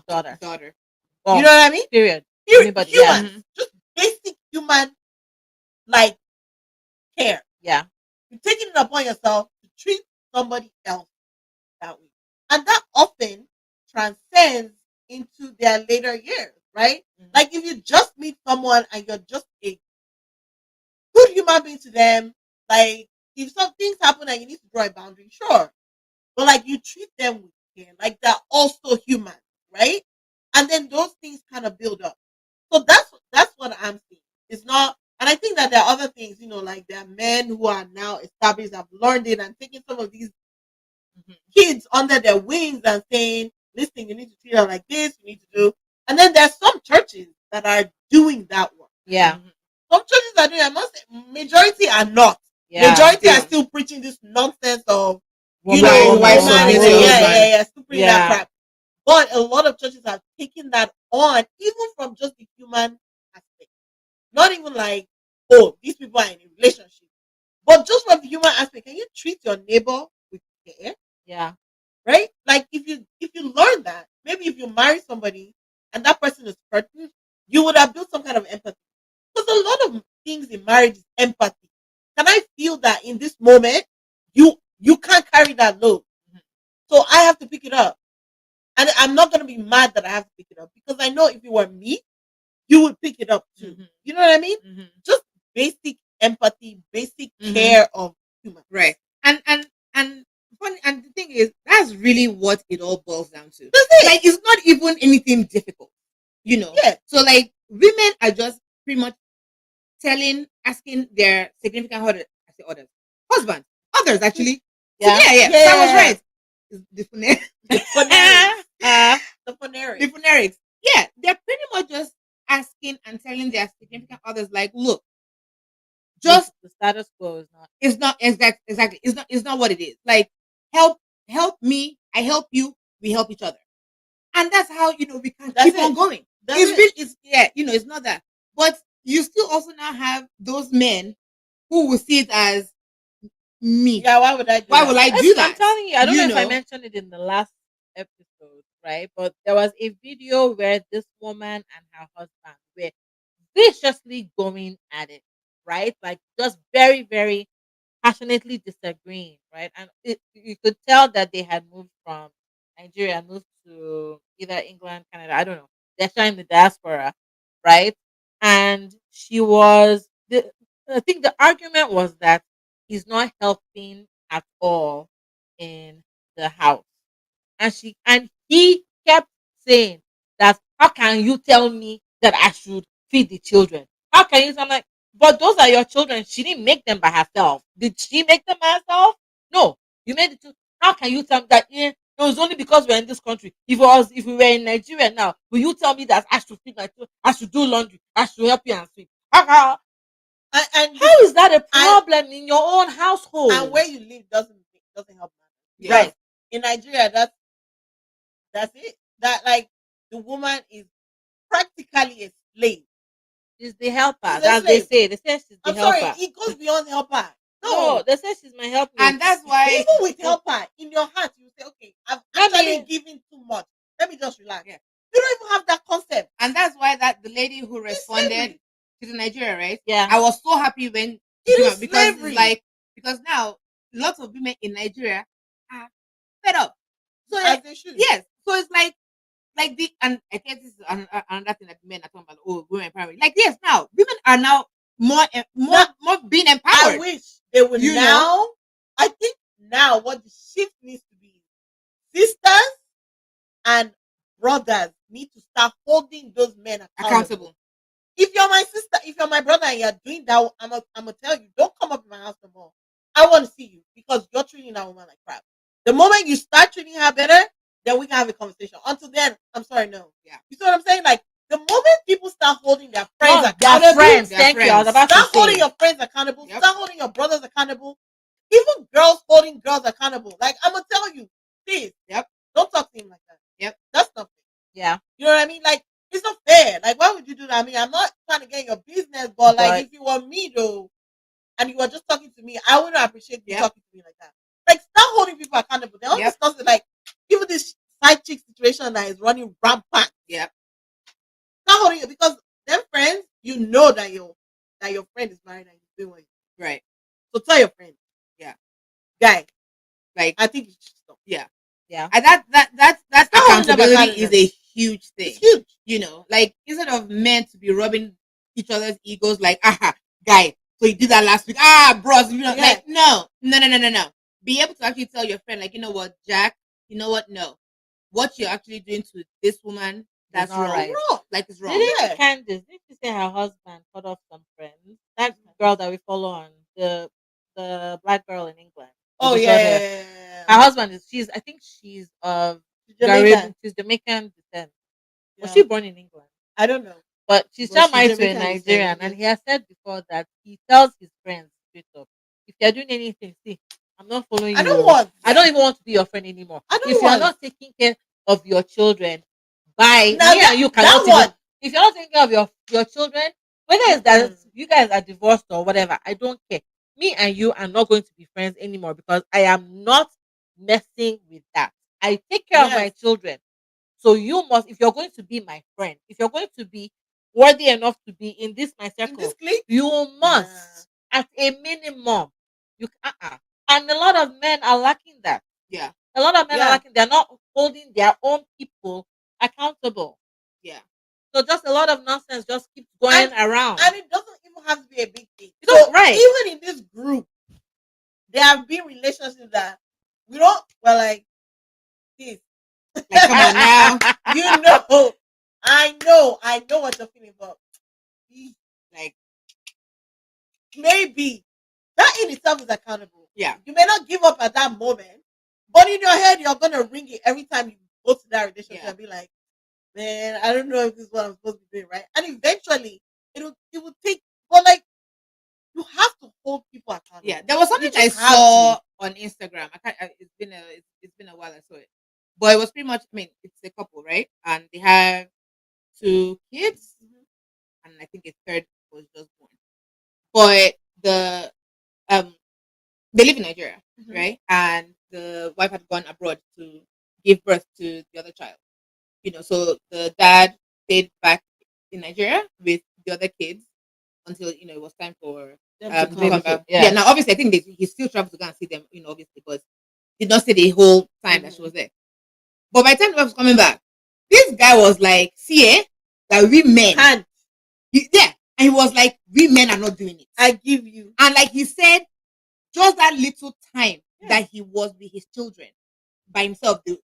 Daughter. Daughter. Well, You know what I mean? period. Humans, Anybody? Yeah. just basic human like care. Yeah. You're taking it upon yourself to treat somebody else that way. And that often transcends into their later years, right? Mhm. Like if you just meet someone and you're just a good human being to them, like if some things happen and you need to draw a boundary, sure. But like you treat them with care, like they're also human, right? And then those things kind of build up. So that's what I'm seeing. It's not, and I think that there are other things, like there are men who are now established, have learned it, and taking some of these kids under their wings and saying, "Listen, you need to treat her like this. You need to do." And then there's some churches that are doing that work. Yeah. Some churches are doing. I must say, majority are not. Yeah. Majority are Yeah. still preaching this nonsense of Woman, wife woman is submission. still preaching that crap. But a lot of churches have taken that on, even from just the human aspect. Not even like, oh, these people are in a relationship, but just from the human aspect. Can you treat your neighbor with care? Yeah. Right? Like if you learn that, maybe if you marry somebody and that person is hurting, you would have built some kind of empathy. Because a lot of things in marriage is empathy. Can I feel that in this moment you can't carry that load? So I have to pick it up. And I'm not gonna be mad that I have to pick it up because I know if it were me, you would pick it up too. Mhm. You know what I mean? Mhm. Just basic empathy, basic Mhm. care of humans. Right. And funny, and the thing is, that's really what it all boils down to. That's it. Like it's not even anything difficult, Yeah. So like women are just pretty much asking their significant other, I say others, husbands, others actually. Yeah. Yeah. Yeah. That was right. The The phonetics. The the phonetics. phonetics. Yeah, they're pretty much just asking and telling their significant others, like, look, just the status quo is not. it's not exactly. It's not what it is. Like help me, I help you, we help each other. And that's how we can That's keep on it. going. That's It's it. really it's not that. But you still also now have those men who will see it as me. Yeah, why would I do Why that? will I Yes, do that? I'm telling you, I don't You know if I know? mentioned it in the last episode, right? But there was a video where this woman and her husband were viciously going at it, right? Like just very, very passionately disagreeing, right? And you could tell that they had moved from Nigeria, moved to either England, Canada, I don't know. They're still in the diaspora, right? And I think the argument was that he's not helping at all in the house. And he kept saying that, how can you tell me that I should feed the children? How can you? I'm like, but those are your children. She didn't make them by herself. Did she make them by herself? No, you made it too. How can you tell me that? Yeah, it was only because we're in this country. If we were in Nigeria now, will you tell me that I should feed my children? I should do laundry. I should help you and sweep. How And is that a problem in your own household? and where you live doesn't help. Yeah. Right. In Nigeria, that's it. That like the woman is practically a slave. She's the helper. She's a That's they slave. say. They say she's the I'm sorry, helper. it goes beyond helper. No, No. they say she's my helpmate. And that's why Even with helper, in your heart, you say, okay, I've Let me- actually given too much. Let me just relax. Yeah. You don't even have that concept. and that's why that the lady who It's responded slavery. to the Nigeria, right? Yeah. I was so happy when It came is out because slavery. it's like because now lots of women in Nigeria are fed up. So As they should. yes, so it's like the and I guess this is another thing that men are talking about. Oh, women empowerment. Like yes, now women are now more being I empowered. wish they would You now. I think now what the shift needs to be. Sisters and brothers need to start holding those men accountable. If you're my sister, if you're my brother and you're doing that, I'm gonna tell you, don't come up in my house no more. I want to see you because you're treating that woman like crap. The moment you start treating her better, then we can have a conversation. Until then, I'm sorry, no. Yeah. You see what I'm saying? Like the moment people start holding their friends No, accountable, their friends. their Thank you. I was friends. about to start holding say. your friends accountable, Yep. start holding your brothers accountable, even girls holding girls accountable. Like I'm gonna tell you, please, Yep. don't talk to him like that. Yep. That's not fair. Yeah. You know what I mean? Like it's not fair. Like why would you do that? I mean, I'm not trying to get in your business, but like But- if you were me though, and you were just talking to me, I wouldn't appreciate you Yep. talking to me like that. Like start holding people accountable. They don't Yep. discuss it. Like even this side chick situation that is running rampant. Yep. Start holding it because them friends, you know that your friend is married and you're doing what you Right. so tell your friend. Yeah. Guy, Like I think you should stop. Yeah. and that's Start holding them accountability is accountable. a huge thing. It's huge. You know, like instead of men to be rubbing each other's egos, like, aha, guy, so you did that last week. Bros, you know, Yeah. like, no. Be able to actually tell your friend, like, you know what, Jack, you know what, no. What you're actually doing to this woman, that's not wrong. right. Wrong. Like, it's wrong. Didn't Yeah. Candice, didn't she say her husband cut off some friends? That girl that we follow on the black girl in England. Oh with the yeah. short hair. Her husband is I think she's of Jamaican. she's Jamaican descent. Was Yeah. she born in England? I don't know. But she's But still married she's to a Jamaican descent, Nigerian, yeah. and he has said before that he tells his friends straight up, if you're doing anything, see, I'm not following you. I don't want. I don't even want to be your friend anymore. I don't If you're want. not taking care of your children, bye. Now Me that- and you that cannot even. one. If you're not taking care of your children, whether it's that Mm. you guys are divorced or whatever, I don't care. Me and you are not going to be friends anymore because I am not messing with that. I take care of my Yes. children. So you must, if you're going to be my friend, if you're going to be worthy enough to be in this my In circle, this clique, you must, at a minimum, and a lot of men are lacking that. Yeah. A lot of men Yeah. are lacking. They're not holding their own people accountable. Yeah. So just a lot of nonsense just keeps going around. and it doesn't even have to be a big thing. No, So right. even in this group, there have been relationships that we don't. Well, like this. Like, come on now. You know, I know what you're feeling, but Like, maybe that in itself is accountable. yeah. You may not give up at that moment, but in your head, you're gonna ring it every time you go to that relationship Yeah. and be like, "Man, I don't know if this is what I'm supposed to be doing, right?" And eventually, it will take. But like, you have to hold people accountable. Yeah, there was something You I just have saw on Instagram. It's been a while I saw it, but it was pretty much. I mean, it's a couple, right? And they have 2 kids, and I think a third was just born. But they live in Nigeria, Mhm. right? And the wife had gone abroad to give birth to the other child. You know, so the dad stayed back in Nigeria with the other kids until it was time for Them to to come come. back. Yeah. Yeah. Now obviously I think he still traveled to go and see them, obviously, but did not stay the whole time that she was there. But by the time the wife was coming back, this guy was like, "See, that we men, Can't and he was like, we men are not doing it." I give you? And like he said, just that little time Yeah. that he was with his children by himself, the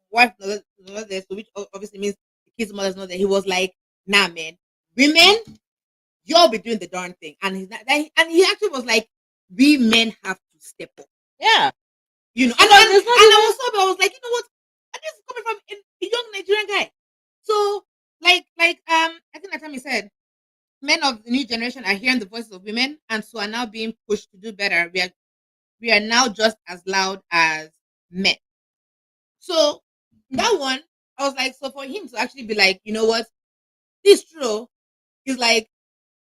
wife was not there, so which obviously means the kid's mother's not there. He was like, "Nah, man, women, you'll be doing the darn thing." And he actually was like, "We men have to step up." Yeah. And No, I there's not was so I was like, you know what? And this is coming from a young Nigerian guy. So like I think that time he said, men of the new generation are hearing the voices of women and so are now being pushed to do better. We are now just as loud as men. So that one, I was like, so for him to actually be like, you know what, this is true, is like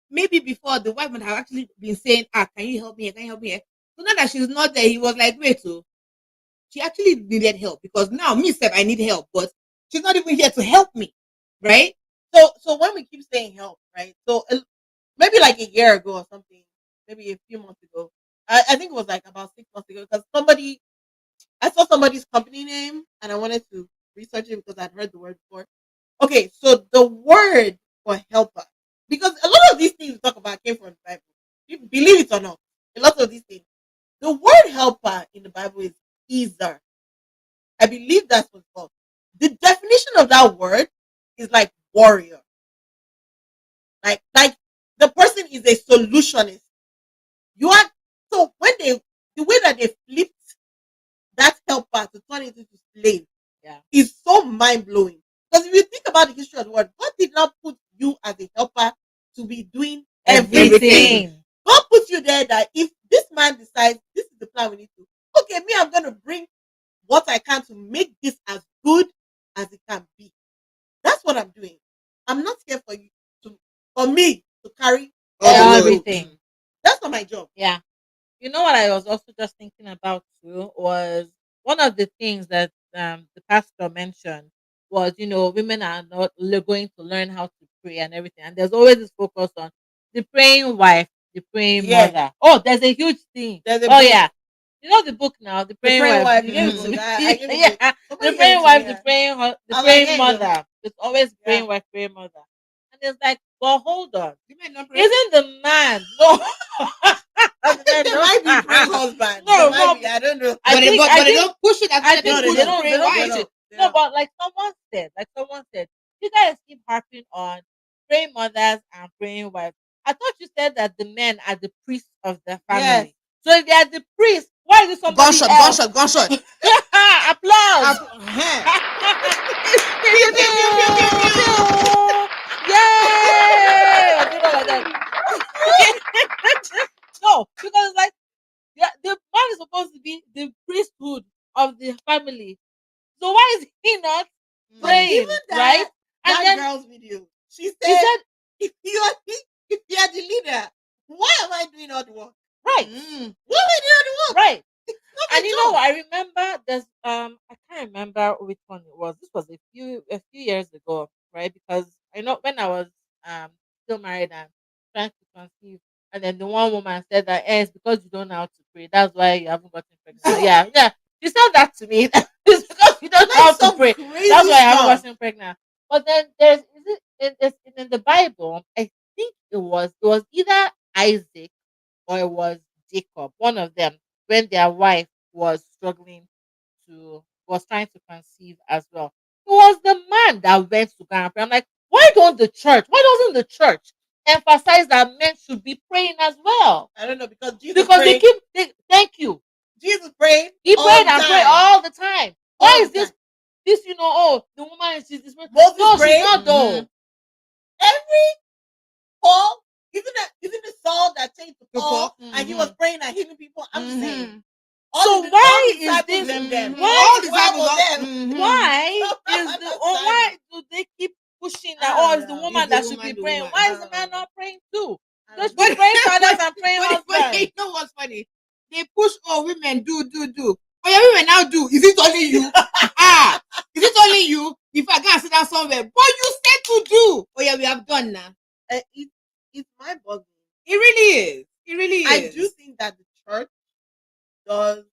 maybe before the wife would have actually been saying, can you help me here? Can you help me here? So now that she's not there, he was like, wait, so she actually needed help because now me said I need help, but she's not even here to help me, right? So when we keep saying help, right? So maybe like a year ago or something, maybe a few months ago. I think it was like about 6 months ago because I saw somebody's company name and I wanted to research it because I'd heard the word before. Okay, so the word for helper, because a lot of these things we talk about came from the Bible. You believe it or not, a lot of these things The word helper in the Bible is Ezer. I believe that's what's called. The definition of that word is like warrior. Like the person is a solutionist. You are so when they the way that they flipped that helper to turn it into slave Yeah. is so mind blowing. Because if you think about the history of the world, God did not put you as a helper to be doing everything. Everything. God puts you there that if this man decides this is the plan we need to, okay, me, I'm going to bring what I can to make this as good as it can be. That's what I'm doing. I'm not here for you for me to carry all the load. Everything. That's not my job. Yeah. You know what I was also just thinking about too was one of the things that the pastor mentioned was, women are not going to learn how to pray and everything. And there's always this focus on the praying wife, the praying Yeah. mother. Oh, there's a huge thing. There's a Oh book. yeah. You know the book now, the praying, Praying Wife, wife. you gave it to me. I gave it to you. Yeah. Somebody The gave praying it to wife, me, the praying I'm like, praying here you go. mother. It's always praying Yeah. wife, praying mother. And it's like, well, hold on. Women don't pray. Isn't the man no? I think there might be praying husband. No, There might no. be, I don't know. I But think they don't push it as I much as think they No, push they the don't praying push wife. it. They No, don't. but like someone said, you guys keep harping on praying mothers and praying wives. I thought you said that the men are the priests of the family. Yes. So if they are the priests, why is it somebody else? Gunshot. Applause. Pew, pew, pew, pew, pew, pew. Yay! I did all like that. No, because it's like the man is supposed to be the priesthood of the family. So why is he not But praying? even Right? And that then girl's video, she he said, said, if you are the leader, why am I doing all the work? right, Why am I doing all the work? right. Not my And you know job. what? I remember there's I can't remember which one it was. This was a few years ago, right? Because I know when I was still married and trying to conceive, and then the one woman said that it's because you don't know how to pray. That's why you haven't gotten pregnant. Yeah, yeah. She said that to me. It's because you don't know how That's to some pray. crazy That's why I haven't stuff. gotten pregnant. But then there's is it in the Bible, I think it was either Isaac or it was Jacob, one of them, when their wife was was trying to conceive as well. It was the man that went to go and pray. I'm like, why doesn't the church emphasize that men should be praying as well? I don't know, because Jesus Because prayed. thank you. Jesus prayed. He all prayed the and prayed time. all the time. All Why the is this time. the woman is this Moses no, prayed. she's not though. Every Paul, isn't it Saul that changed to To Paul, Paul, and he was praying and healing people? I'm Mhm. saying. So All why the is disciples this- them? why- All the disciples disciples all- them. Mhm. Why I'm is the not why standing. do they keep pushing I that? don't Oh, it's the know. woman It's the that should woman, be the praying. woman. Why I is the don't man know. not praying too? I Just don't be know. praying fathers and praying but husbands. you know what's funny? They push women do. Oh yeah, women now do. Is it only you? Is it only you? If I can't sit down somewhere, but you said to do. Oh yeah, we have done now. It's my body. It really is. It really I is. do think that the church does,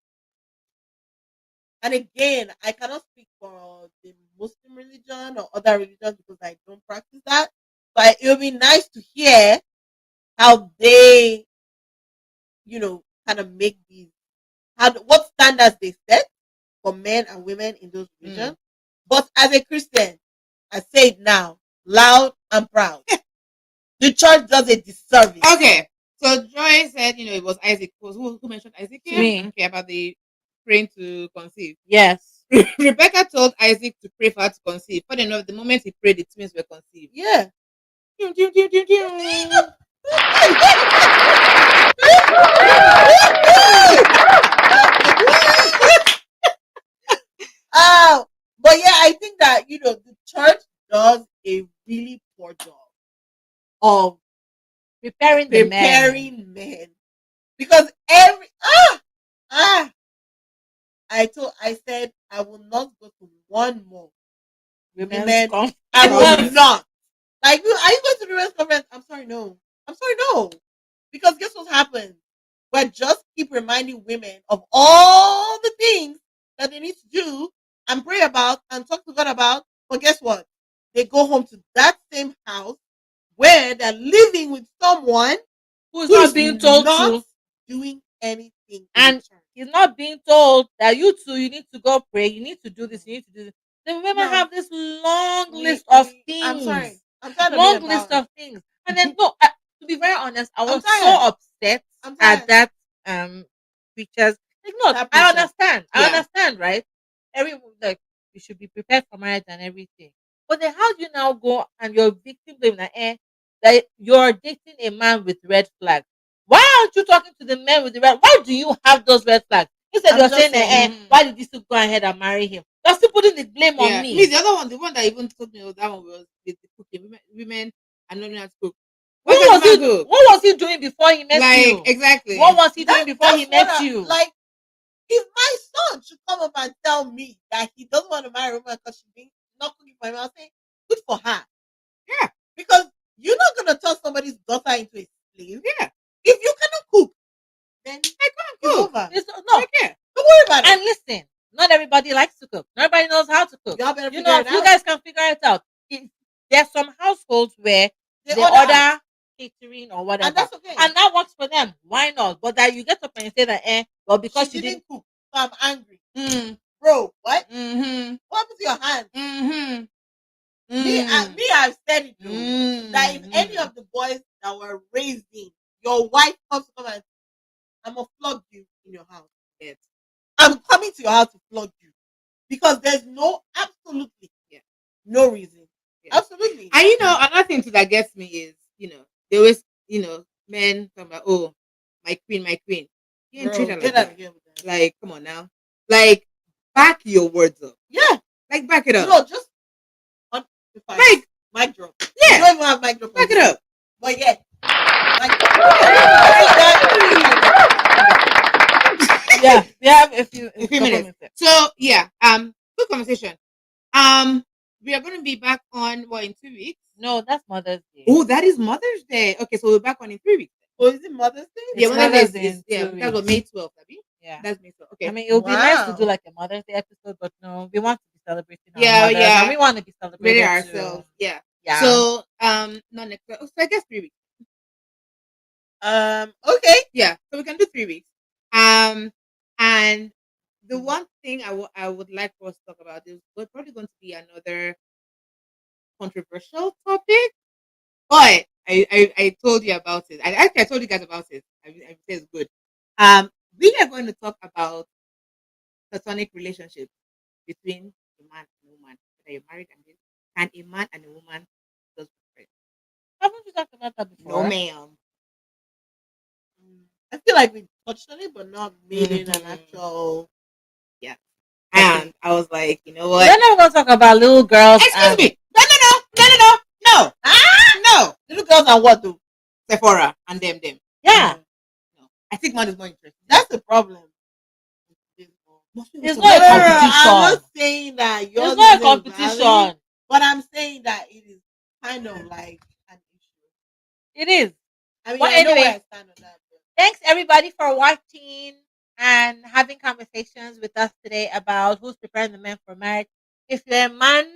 and again, I cannot speak for the Muslim religion or other religions because I don't practice that. But it would be nice to hear how they, kind of make these, what standards they set for men and women in those religions. But as a Christian, I say it now, loud and proud. The church does a disservice. Okay. So Joy said, it was Isaac. Who mentioned Isaac here? Me. Okay, about the praying to conceive. Yes. Rebecca told Isaac to pray for her to conceive. But enough, the moment he prayed, the twins were conceived. Yeah. But yeah, I think that the church does a really poor job of Preparing the men. preparing men because I said I will not go to one more Women's women. conference. I will not. Like, are you going to the women's conference? I'm sorry, no. Because guess what happens? But just keep reminding women of all the things that they need to do and pray about and talk to God about. But guess what? They go home to that same house where they're living with someone Who's not being told not to. doing anything in And return. he's not being told that you two, you need to go pray, you need to do this, you need to do this. The women No. have this long We- list of we- things. I'm sorry. I'm tired of Long being list about of things. And then to be very honest, I I'm was tired. so upset I'm at tired. that preachers. Like, look, That I preacher. understand. I Yeah. understand, right? Like you should be prepared for marriage and everything. But then how do you now go and you're victim blaming that you're dating a man with red flags? Why aren't you talking to the men with the red? Why do you have those red flags? Instead I'm you're just saying, saying. why did you still go ahead and marry him? You're still putting the blame on Yeah. me. Me, the other one, the one that even told me that one was with the cooking. Women are not knowing how to cook. Why What can't was the man he? cook? What was he doing before he met Like you? exactly. What was he doing before he That's met what you? Like, if my son should come up and tell me that he doesn't want to marry a woman because she's not cooking for him, I'll say, good for her. Yeah. Because you're not going to turn somebody's daughter into a slave. Yeah. If you cannot cook, then I can't it's cook. over. No, Okay. Don't worry about it. and listen, not everybody likes to cook. Not everybody knows how to cook. Y'all better You figure know, it if you out. guys can figure it out. There's some households where They they order out. order catering or whatever, And that's okay. and that works for them. Why not? But that you get up and you say that, well, because she you didn't didn't. cook, so I'm angry. Mm. Bro, what? Mm-hmm. What happened to your hand? Mm-hmm. I've said it too. That if any of the boys that were raised in, your wife comes to come and I'm gonna flog you in your house. Yes. I'm coming to your house to flog you. Because there's absolutely no reason. Yeah. Absolutely. And another thing too that gets me is, they always, men talk about, oh, my queen, my queen. You ain't Bro, treat her like get out that. of here with that. Like, come on now. Like, back your words up. Yeah. Like, back it up. No, just on the fight. Like, Mic drop. yeah. You don't even have mic drop. Back it up. But yeah. Yeah, we have a few minutes. minutes. So yeah, good conversation. We are going to be back on in 2 weeks. No, that's Mother's Day. Oh, that is Mother's Day. Okay, so we're back on in 3 weeks. Oh, is it Mother's Day? Yeah, It's Mother's Mother's Day Day is in yeah, 2 that was May 12th, Abby. Yeah. That's May 12th. Okay. I mean, it would be nice to Wow. do like a Mother's Day episode, but no, we want to be celebrating our Yeah, mothers, yeah. and we want to be celebrated Really too. ourselves. Yeah. Yeah. So not next week. So I guess 3 weeks. Okay. Yeah. So we can do 3 weeks. And the one thing I would like for us to talk about is we're probably going to be another controversial topic, but I told you about it. I told you guys about it. I said it's good. We are going to talk about platonic relationships between a man and a woman. Whether you're married and can a man and a woman just be friends? Haven't we talked about that before? No, ma'am. I feel like we touched on it, but not made it an Mhm. actual. Yeah. And I was like, you know what? Then we're gonna talk about little girls. Excuse me. No. No. Little girls and what though? Sephora and them. Yeah, No. I think man is more interesting. That's the problem. There's No, no no, no, competition. I'm not saying that yours there's no isn't valid, competition. but I'm saying that it is kind of like an issue. It is. I mean, But I know anyway, where I stand on that. But Thanks everybody for watching and having conversations with us today about who's preparing the men for marriage. If you're a man,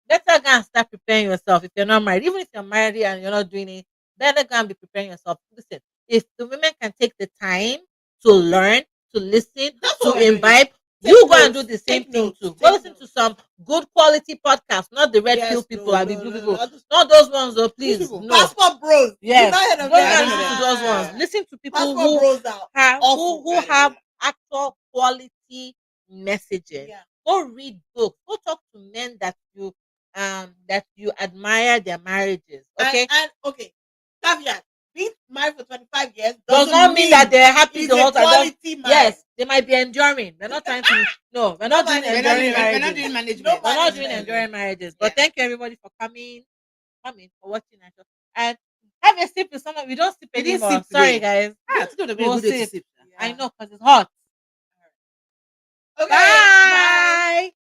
better go and start preparing yourself. If you're not married, even if you're married and you're not doing it, better go and be preparing yourself. Listen, if the women can take the time to learn, to listen, That's to what we're doing. imbibe, Take you go and notes, do the same take thing notes, too. take Go listen to notes. some good quality podcasts, not the red Yes, pill people no, and the no, blue no, people. no, others- Not those ones, though, please. people? No. Passport bros. Yes. You've not heard Don't of them. listen to those ones. Ah. Listen to people Passport who bros out. have Awful. who have actual quality messaging. Yeah. Go read books. Go talk to men that you admire their marriages. Okay, And okay, caveat. Being married for 25 years does not mean that they're happy it's the whole a time. quality marriage. Yes, they might be enduring. We're not trying to. No, we're not doing We're not enduring doing- marriages. We're not doing management. No We're not doing management. enduring marriages. But Yeah. thank you everybody for coming for watching our show. And have a sip with someone. We don't sip We didn't anymore. sip Sorry, today. guys. It's going to be We'll a good day to sip. sip. I know because it's hot. Okay, Bye.